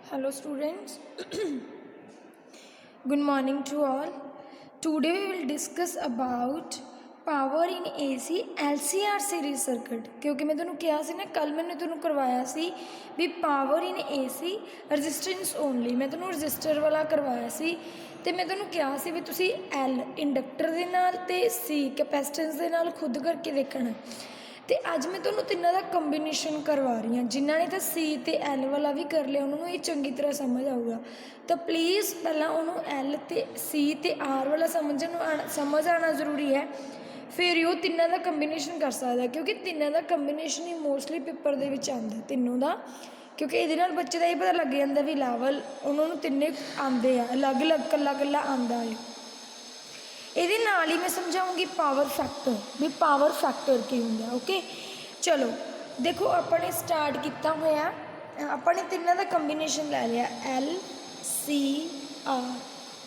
Hello students, good morning to all. Today we will discuss about power in AC LCR series circuit क्योंकि मैं तुहानू कहा सी ना कल मैंने तुहानू करवाया सी भी power in AC resistance only मैं तुहानू रजिस्टर वाला करवाया सी ते मैं तुहानू कहा सी भी तुसी L इंडक्टर दे नाल ते C कैपेसिटेंस दे नाल खुद करके देखना तो अज मैं तुम्हें तिन्हों का कंबीनेशन करवा रही हाँ जिन्होंने तो सी तो एल वाला भी कर लिया उन्होंने ये चंगी तरह समझ आऊगा तो प्लीज़ पहला उन्होंने एल तो सी तो आर वाला समझ आना जरूरी है फिर वो तिन्हों का कंबीनेशन कर सकता है क्योंकि तिन्हों का कंबीनेशन ही मोस्टली पेपर के आता तीनों का क्योंकि ये बच्चे का ये पता लग जाता भी लैवल उन्होंने तिन्ने आते हैं अलग अलग कला कला आता है ये नाल ही मैं समझाऊँगी पावर फैक्टर भी पावर फैक्टर की होंगे ओके चलो देखो अपने स्टार्ट किया होया अपने तिनों का कंबीनेशन लै लिया एल सी आर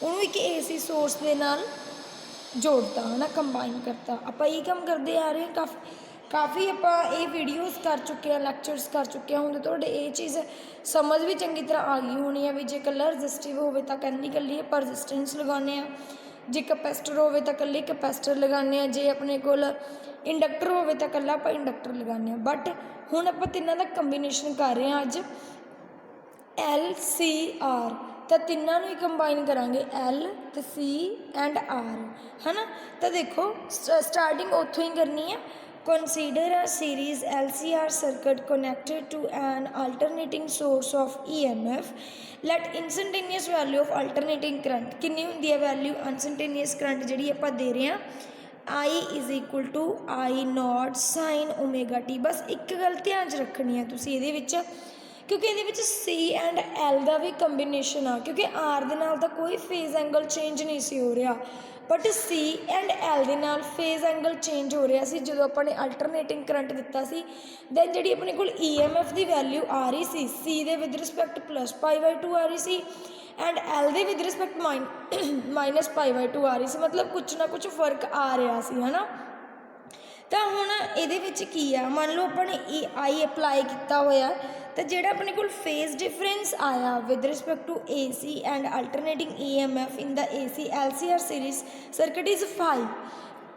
उन्होंने एक ए सी सोर्स के नाल जोड़ता है ना कंबाइन करता आप ये काम करते आ रहे हैं काफ़ी आप ये वीडियोज़ कर चुके हैं लैक्चर्स कर चुके हैं होंगे तो ये चीज़ समझ भी चंगी तरह आ गई होनी है भी जे कलर रजिस्टिव हो तो कल्ली कल्ली आप रजिस्टेंस लगाने जे कैपेसिटर हो तो कल्ले कैपेसिटर लगाने जे अपने को इंडक्टर हो तो कल्ला आप इंडक्टर लगाने बट हुण आप तिन्हों का कंबीनेशन कर रहे हैं अज एल सी आर तो तिन्हों ही कंबाइन करांगे एल तो सी एंड आर है ना तो देखो स्टार्टिंग उत्थों ही करनी है Consider a series LCR circuit connected to an alternating source of EMF. Let instantaneous value of alternating current कितनी होंगी है वैल्यू instantaneous current जी आप दे रहे हैं I is equal to I naught sin omega T bus एक गल ध्यान रखनी है तुसी ये क्योंकि ये सी एंड एल का भी कंबीनेशन आ क्योंकि आर दे नाल दा कोई फेज एंगल चेंज नहीं सी हो रहा बट सी एंड एल दे नाल फेज एंगल चेंज हो रहा सी जो अपने अल्टरनेटिंग करंट दिता सी दैन जी अपने को EMF की वैल्यू आ रही सी दे विद रिस्पैक्ट +π/2 आ रही सी एंड एल दे विद रिस्पैक्ट -π/2 आ रही सी मतलब कुछ ना कुछ फर्क आ रहा सी है ना तो हुण ये की आ मान लो अपने आई अपलाई किया होया तो जोड़ा अपने को फेज डिफरेंस आया with respect to AC and alternating EMF in the AC LCR series circuit is 5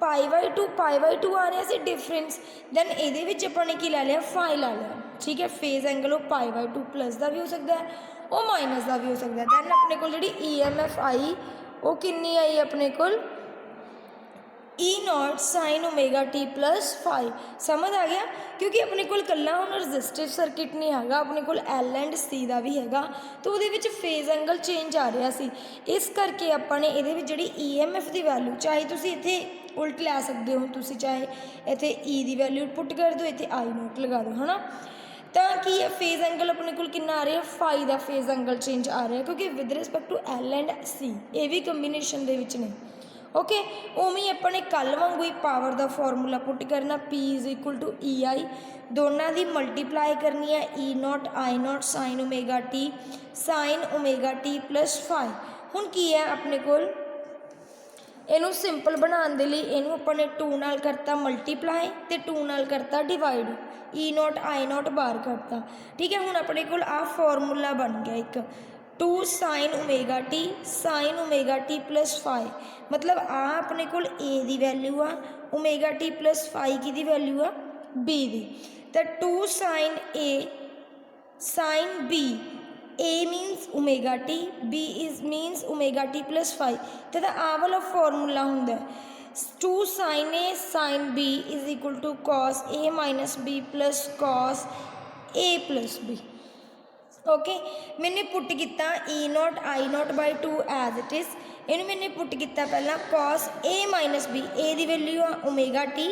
π/2 आ रहा से डिफरेंस दैन ये अपने की लै लिया 5 ला लिया ठीक है फेज एंगल वो π/2 प्लस का भी हो सकता है वो माइनस का भी हो सकता है दैन अपने को जी EMF आई वो कितनी आई अपने को E not sin omega T +5 समझ आ गया क्योंकि अपने को कल्ला हम रजिस्टिव सर्किट नहीं है अपने को L एंड C का भी है तो वो फेज एंगल चेंज आ रहा सी इस करके अपने ये EMF की वैल्यू चाहे तुम इतने उल्ट लै सकते हो तुम चाहे इतने E की वैल्यू पुट कर दो इतने I नॉट लगा दो है ना तो की है फेज एंगल अपने को कितना आ रहा है 5 का फेज एंगल चेंज आ रहा है क्योंकि with respect to L and C ये भी कंबीनेशन के ने ओके उमें अपने कल वांगू ही पावर का फॉर्मूला पुट करना P is equal to EI दोनों की मल्टीप्लाई करनी है E naught I naught sin omega T +5 हुण की है अपने को इनू सिंपल बनाने लिए इनू अपने 2 नाल करता मल्टीप्लाई तो 2 नाल करता divide E naught I not बाहर करता ठीक है हुण अपने को आ फॉर्मूला बन गया एक 2 sin ओमेगा टी +5 मतलब आ अपने को A की वैल्यू आ ओमेगा टी +5 की वैल्यू आ B की तो 2 sin A sin B A मीनस omega T B is मीनस omega T +5 तो आ वाला फॉर्मूला होंगे 2 sin A sin B is equal to cos A minus B plus cos A plus B okay मैंने put किया E naught I naught by 2 as it is in मैंने put किया पहला cos A minus B A की value आ omega T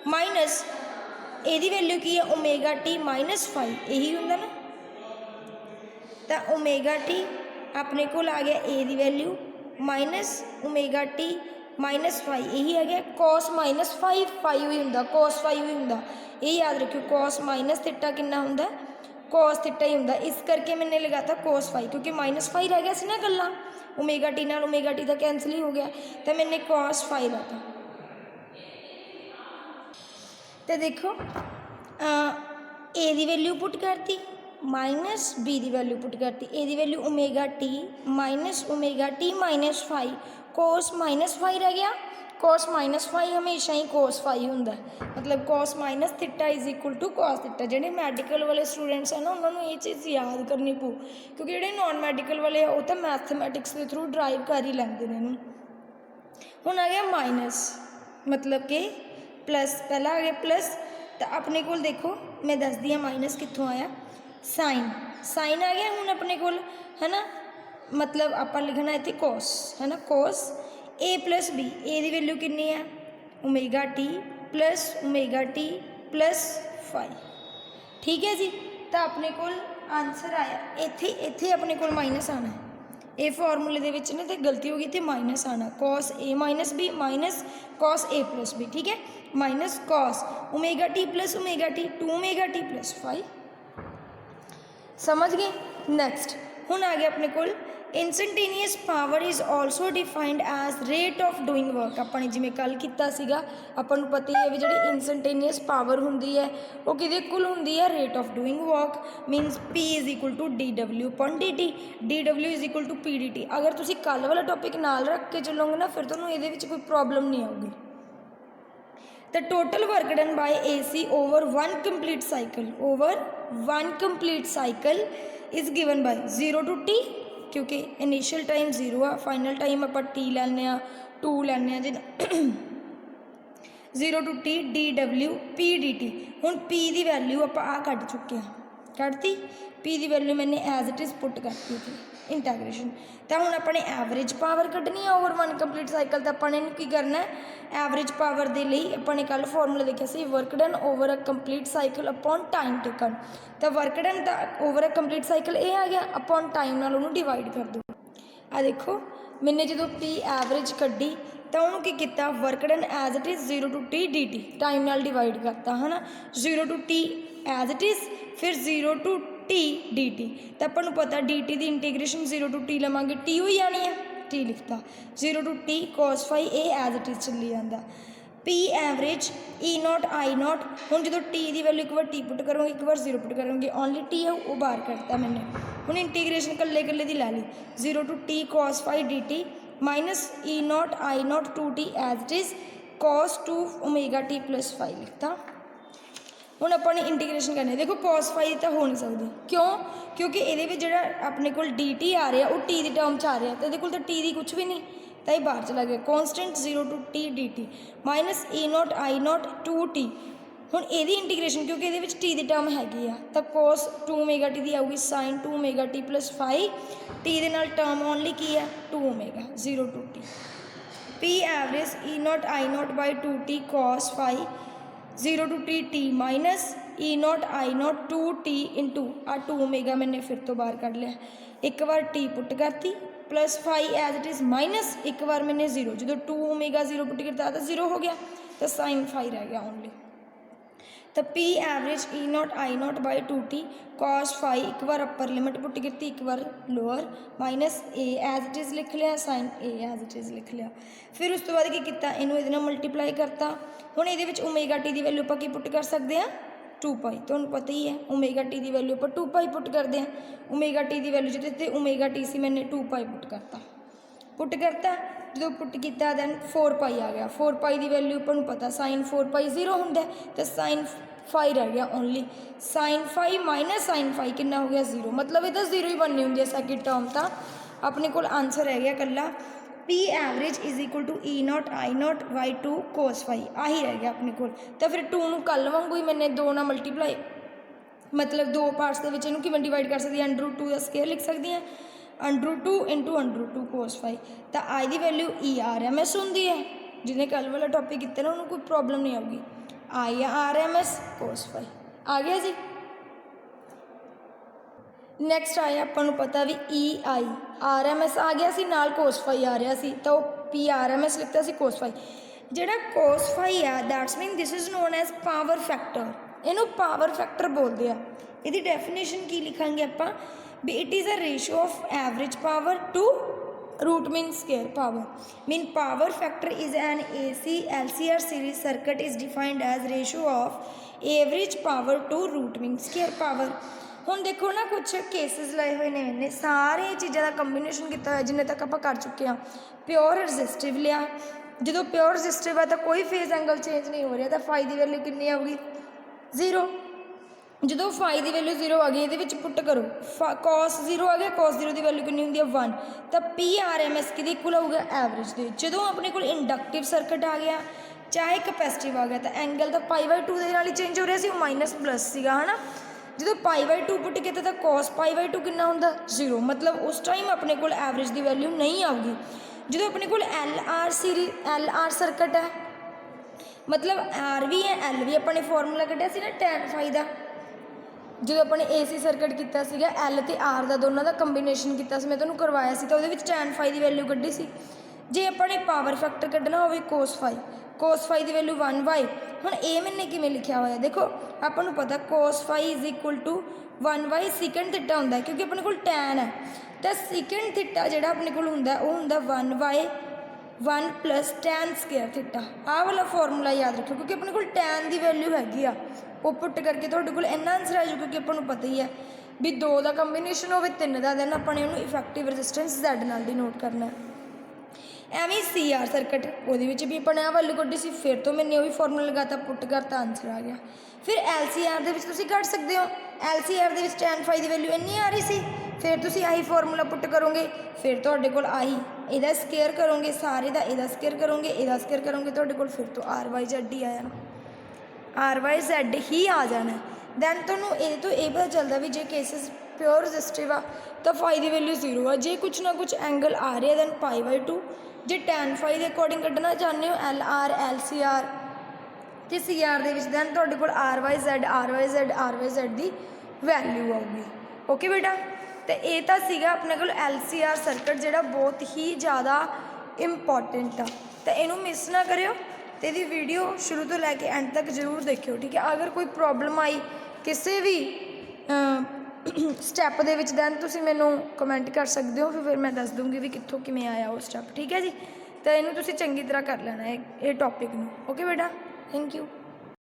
minus A की value की है ओमेगा टी -5 यही होंगे ना तो ओमेगा टी अपने को आ गया A की वैल्यू माइनस ओमेगा टी -5 यही है गया cos -5 ही होंगे cos 5 ही होंगे ये याद रखियो cos माइनस थीटा कितना होंगे cos थीटा ही होंगे इस करके मैंने लगाता cos 5 क्योंकि -5 रह गया सी ना गला ओमेगा टी नाल ओमेगा टी का कैंसल ही हो गया तो मैंने cos 5 लाता तो देखो A की वैल्यू पुट करती माइनस बी की वैल्यू पुट करती, ए दी value omega T minus omega T minus five, cos minus five रह गया। कोस माइनस फाइव हमेशा ही कोस फाइव होंदा है, मतलब cos minus theta is equal to cos theta. जिहड़े मैडिकल वाले स्टूडेंट्स हैं ना उन्होंने ये चीज़ याद करनी पऊ, क्योंकि जिहड़े नॉन मैडिकल वाले वो तो मैथमैटिक्स के थ्रू ड्राइव कर ही लेंदे ने इहनूं। हुण आ गया माइनस, मतलब कि प्लस, पहला आ गया प्लस। तो अपने को देखो मैं दस दी माइनस कित्थों आया, साइन, साइन आ गया हुण अपने को, है ना। मतलब आप लिखना इत्थे कोस, है ना, कोस ए प्लस बी, ए की वैल्यू कितनी है omega T plus omega T plus five, ठीक है जी। तो अपने को आंसर आया इत्थे, इत्थे अपने को माइनस आना है, ये फॉर्मूले दे विच ना तो गलती हो गई तो माइनस आना, cos A minus B minus cos A plus B, ठीक है, minus cos omega T plus omega T, two omega T plus five, समझ गए। नैक्सट हुण आ गया अपने को instantaneous power is also defined as rate of doing work. अपने जिमें कल किया सीगा, अपन नूं पता ही है भी जिहड़ी इंस्टैंटेनियस पावर हुंदी है वो किहदे इक्वल हुंदी है, rate of doing work means P is equal to D W upon D T, D W is equal to P D T. अगर तुसीं कल वाला टॉपिक नाल रख के चलोगे ना फिर तुहानूं इहदे विच कोई प्रॉब्लम नहीं आऊगी। The total work done by AC over one complete cycle is given by 0 to t, क्योंकि इनिशियल टाइम 0 आ, फाइनल टाइम आप t लैने 2 लैने जी 0 to t D W P D T. हुण p की वैल्यू आप कट चुके हैं, कटती p की वैल्यू मैंने एज इट इज़ पुट करती थी इंटाग्रेशन। तो हुण अपने एवरेज पावर कड्ढनी है ओवर वन कंप्लीट साइकिल। तो अपने की करना है एवरेज पावर के लिए अपने कल फॉर्मूला देखा सी work done over a complete cycle upon time taken. तो work done over a complete cycle ये आ गया, अपॉन टाइम नाल उन्होंने डिवाइड कर दो। आ देखो मैंने जो पी एवरेज कड्ढी तो उन्होंने की किया, work done as it is 0 to t D T time नाल डिवाइड करता, है ना, 0 to t as it is फिर 0 to t डी टी। तो अपन नूं पता डी टी की इंटीग्रेशन 0 to t लवांगे टी हो जानी है, टी लिखता 0 to t cos phi A as it is चली जाता। P average E not I naught, हुण जो टी की वैल्यू एक बार टी पुट करूँगी एक बार 0 पुट करूँगी, ओनली टी है वो बाहर करता मैंने। हुण इंटीग्रेशन कल्ले कल्ले की ला ली 0 to t cos phi D T minus E not I naught 2t as it is cos 2 omega T plus five लिखता। हुण अपने इंटीग्रेशन करने, देखो cos फाइव तो हो नहीं सकती, क्यों, क्योंकि ये जो अपने को डी टी आ रहा वो टी की टर्म च आ रहा, तो ये टी की कुछ भी नहीं, तो ये बाहर चला गया। Constant 0 to t D T minus E not I naught 2t। हुण ये इंटीग्रेशन क्योंकि ये टी की टर्म हैगी आ, तो cos 2 ओमेगा टी की आऊगी sin 2 omega T plus five, T के नाल टर्म ओनली की है 2 omega 0 to t। P average E not I not by 2t cos five 0 to t T minus E not I naught 2t into आ 2 omega मैंने फिर तो बाहर कढ़ लिया, एक बार t पुट करती plus five as it is minus एक बार मैंने 0, जो 2 ओमेगा 0 पुट करता तो 0 हो गया, तो साइन फाइव रह गया ओनली। तो P average E not I not by 2t cos five एक बार अपर लिमिट पुट करती एक बार lower minus A as it is लिख लिया, sine A as it is लिख लिया। फिर उस तो बाद की किया, इनू ये मल्टीप्लाई करता। हुण ये ओमेगा टी की वैल्यू आप पुट कर सकते हैं 2 पाई, तो पता ही है ओमेगा टी की वैल्यू आप 2 पाई पुट करते हैं। ओमेगा टी की वैल्यू जितने ओमेगा टी सी मैंने 2 पाई पुट करता जो पुट किया दैन 4 पाई आ गया। 4 पाई की वैल्यू अपन पता साइन 4 पाई 0 होंगे, तो साइन फाइव रह गया only, sine five minus sine five कितना हो गया 0, मतलब ये तो 0 ही बननी होंगी सैकेंड टर्म। तो अपने को आंसर रह गया कला P average is equal to E not I not by 2 cos five, आही रह गया अपने को। तो फिर 2 नूं कल वांगू ही मैंने 2 ना मल्टीप्लाई, मतलब 2 पार्ट्स के किवें डिवाइड कर सकती है, √2 का स्केयर लिख सकती हैं, √2 इंटू √2 cos फाइव। तो आई की value E R M S होंगी है, जिन्हें कल वाला टॉपिक किया ना उन्होंने कोई प्रॉब्लम नहीं आऊगी, I R M S cos five आ गया जी। नैक्सट आया अपन पता भी ई आई आर एम एस आ गया सी, नाल cos फाइव आ रहा सी, तो पी आर एम एस लिखता सी cos फाइव। जिहड़ा cos फाइव है that's mean this is known as power factor, इनू पावर फैक्टर बोलते हैं। इसकी डेफिनेशन की लिखांगे आपां भी it is a ratio of average power to root mean square power. Mean power factor is an AC LCR series circuit is defined as ratio of average power to root mean square power। ਹੁਣ ਦੇਖੋ ਨਾ ਕੁਛ cases ਲਏ ਹੋਏ ਨੇ ਇਹਨੇ ਸਾਰੇ ਚੀਜ਼ਾਂ ਦਾ ਕੰਬੀਨੇਸ਼ਨ ਕੀਤਾ ਹੋਇਆ ਜਿੰਨੇ ਤੱਕ ਆਪਾਂ ਕਰ ਚੁੱਕੇ ਹਾਂ। ਪਿਓਰ ਰੈਜ਼ਿਸਟਿਵ ਲਿਆ, ਜਦੋਂ ਪਿਓਰ ਰੈਜ਼ਿਸਟਿਵ ਹੈ ਤਾਂ ਕੋਈ ਫੇਜ਼ ਐਂਗਲ ਚੇਂਜ ਨਹੀਂ ਹੋ ਰਿਹਾ ਤਾਂ ਫਾਈ ਦੀ ਵੈਲਿਊ ਕਿੰਨੀ ਆਊਗੀ 0। ਜਦੋਂ ਫਾਈ ਦੀ ਵੈਲਿਊ 0 ਆ ਗਈ ਇਹਦੇ ਵਿੱਚ ਪੁੱਟ ਕਰੋ cos 0 ਆ ਗਿਆ, cos 0 ਦੀ ਵੈਲਿਊ ਕਿੰਨੀ ਹੁੰਦੀ ਹੈ 1, ਤਾਂ PRMS ਕਿਹਦੇ ਇਕੁਅਲ ਆਊਗਾ ਐਵਰੇਜ ਦੇ। ਜਦੋਂ ਆਪਣੇ ਕੋਲ ਇੰਡਕਟਿਵ ਸਰਕਟ ਆ ਗਿਆ ਚਾਹੇ ਕਪੈਸਿਟਿਵ ਆ ਗਿਆ ਤਾਂ ਐਂਗਲ ਤਾਂ π/2 ਦੇ ਨਾਲ ਹੀ ਚੇਂਜ ਹੋ ਰਿਹਾ ਸੀ, ਉਹ ਮਾਈਨਸ ਪਲੱਸ ਸੀਗਾ ਹੈ ਨਾ। ਜਦੋਂ π/2 ਪੁੱਟ ਕੀਤਾ ਤਾਂ cos π/2 ਕਿੰਨਾ ਹੁੰਦਾ 0, ਮਤਲਬ ਉਸ ਟਾਈਮ ਆਪਣੇ ਕੋਲ ਐਵਰੇਜ ਦੀ ਵੈਲਿਊ ਨਹੀਂ ਆਊਗੀ। ਜਦੋਂ ਆਪਣੇ ਕੋਲ LR ਸਰਕਟ ਹੈ ਮਤਲਬ R ਵੀ ਹੈ L ਵੀ, ਆਪਾਂ ਨੇ ਫਾਰਮੂਲਾ ਕੱਢਿਆ ਸੀ ਨਾ tan φ ਦਾ, ਜਦੋਂ ਆਪਾਂ ਨੇ AC ਸਰਕਟ ਕੀਤਾ ਸੀਗਾ L ਅਤੇ R ਦਾ ਦੋਨਾਂ ਦਾ ਕੰਬੀਨੇਸ਼ਨ ਕੀਤਾ ਸੀ, ਮੈਂ ਤੁਹਾਨੂੰ ਕਰਵਾਇਆ ਸੀ ਤਾਂ ਉਹਦੇ ਵਿੱਚ tan φ ਦੀ ਵੈਲਿਊ ਕੱਢੀ ਸੀ। ਜੇ ਆਪਾਂ ਨੇ ਪਾਵਰ ਫੈਕਟਰ ਕੱਢਣਾ ਹੋਵੇ cos φ ਦੀ ਵੈਲਿਊ 1/। ਹੁਣ ਇਹ ਮੈਨੇ ਕਿਵੇਂ ਲਿਖਿਆ ਹੋਇਆ ਦੇਖੋ, ਆਪਾਂ ਨੂੰ ਪਤਾ cos φ = 1/sec θ ਹੁੰਦਾ ਕਿਉਂਕਿ ਆਪਣੇ ਕੋਲ tan ਹੈ ਤਾਂ sec θ ਜਿਹੜਾ ਆਪਣੇ ਕੋਲ ਹੁੰਦਾ ਉਹ ਹੁੰਦਾ 1/1 + tan² θ। ਆਹ ਵਾਲਾ ਫਾਰਮੂਲਾ ਯਾਦ ਰੱਖੋ ਕਿਉਂਕਿ ਆਪਣੇ ਕੋਲ tan ਦੀ ਵੈਲਿਊ ਹੈਗੀ ਆ, ਉਹ ਪੁੱਟ ਕਰਕੇ ਤੁਹਾਡੇ ਕੋਲ ਇੰਨਾ ਆਨਸਰ ਆ ਜਾਊ ਕਿਉਂਕਿ ਆਪਾਂ ਨੂੰ ਪਤਾ ਹੀ ਹੈ ਵੀ 2 ਦਾ ਕੰਬੀਨੇਸ਼ਨ ਹੋਵੇ 3 ਦਾ, ਦੈਨ ਆਪਾਂ ਨੇ ਉਹਨੂੰ ਇਫੈਕਟਿਵ ਰੈਜ਼ਿਸਟੈਂਸ Z ਨਾਲ ਡਿਨੋਟ ਕਰਨਾ। ਐਵੇਂ CR ਸਰਕਟ ਉਹਦੇ ਵਿੱਚ ਵੀ ਆਪਾਂ ਨੇ ਆਹ ਵੈਲਿਊ ਕੱਢੀ ਸੀ, ਫਿਰ ਤੋਂ ਮੈਨੇ ਉਹ ਵੀ ਫਾਰਮੂਲਾ ਲਗਾਤਾ ਪੁੱਟ ਕਰਤਾ ਆਨਸਰ ਆ ਗਿਆ। ਫਿਰ LCR ਦੇ ਵਿੱਚ ਤੁਸੀਂ ਕੱਢ ਸਕਦੇ ਹੋ, LCR ਦੇ ਵਿੱਚ tan φ ਦੀ ਵੈਲਿਊ ਇੰਨੀ ਆ ਰਹੀ ਸੀ, ਫਿਰ ਤੁਸੀਂ ਆਹੀ ਫਾਰਮੂਲਾ ਪੁੱਟ ਕਰੋਗੇ, ਫਿਰ ਤੁਹਾਡੇ ਕੋਲ ਆਹੀ ਇਹਦਾ ਸਕੇਅਰ ਕਰੋਗੇ ਸਾਰੇ ਦਾ, ਇਹਦਾ ਸਕੇਅਰ ਕਰੋਗੇ, ਇਹਦਾ ਸਕੇਅਰ ਕਰੋਗੇ, ਤੁਹਾਡੇ ਕੋਲ ਫਿਰ ਤੋਂ RYZ ਹੀ ਆ ਜਾਣਾ, RYZ ਹੀ ਆ ਜਾਣਾ। ਦੈਨ ਤੁਹਾਨੂੰ ਇਹਦੇ ਤੋਂ ਇਹ ਪਤਾ ਚੱਲਦਾ ਵੀ ਜੇ ਕੇਸਿਸ ਪਿਓਰ ਰੈਜ਼ਿਸਟਿਵ ਆ ਤਾਂ φ ਦੀ ਵੈਲਿਊ 0 ਆ, ਜੇ ਕੁਛ ਨਾ ਕੁਛ ਐਂਗਲ ਆ ਰਿਹਾ ਦੈਨ π/2। ਜੇ tan φ ਦੇ ਅਕੋਰਡਿੰਗ ਕੱਢਣਾ ਚਾਹੁੰਦੇ ਹੋ LR LCR ਅਤੇ CR ਦੇ ਵਿੱਚ ਦੈਨ ਤੁਹਾਡੇ ਕੋਲ RYZ ਦੀ ਵੈਲਿਊ ਆਊਗੀ। ਓਕੇ ਬੇਟਾ, ਅਤੇ ਇਹ ਤਾਂ ਸੀਗਾ ਆਪਣੇ ਕੋਲ LCR ਸਰਕਟ ਜਿਹੜਾ ਬਹੁਤ ਹੀ ਜ਼ਿਆਦਾ ਇੰਪੋਰਟੈਂਟ ਆ, ਤਾਂ ਇਹਨੂੰ ਮਿਸ ਨਾ ਕਰਿਓ ਅਤੇ ਇਹਦੀ ਵੀਡੀਓ ਸ਼ੁਰੂ ਤੋਂ ਲੈ ਕੇ ਐਂਡ ਤੱਕ ਜ਼ਰੂਰ ਦੇਖਿਓ, ਠੀਕ ਹੈ। ਅਗਰ ਕੋਈ ਪ੍ਰੋਬਲਮ ਆਈ ਕਿਸੇ ਵੀ ਸਟੈਪ ਦੇ ਵਿੱਚ ਦੈਨ ਤੁਸੀਂ ਮੈਨੂੰ ਕਮੈਂਟ ਕਰ ਸਕਦੇ ਹੋ, ਫਿਰ ਮੈਂ ਦੱਸ ਦੂੰਗੀ ਵੀ ਕਿੱਥੋਂ ਕਿਵੇਂ ਆਇਆ ਉਹ ਸਟੈਪ, ਠੀਕ ਹੈ ਜੀ। ਤਾਂ ਇਹਨੂੰ ਤੁਸੀਂ ਚੰਗੀ ਤਰ੍ਹਾਂ ਕਰ ਲੈਣਾ ਇਹ ਟੌਪਿਕ ਨੂੰ। ਓਕੇ ਬੇਟਾ, ਥੈਂਕ ਯੂ।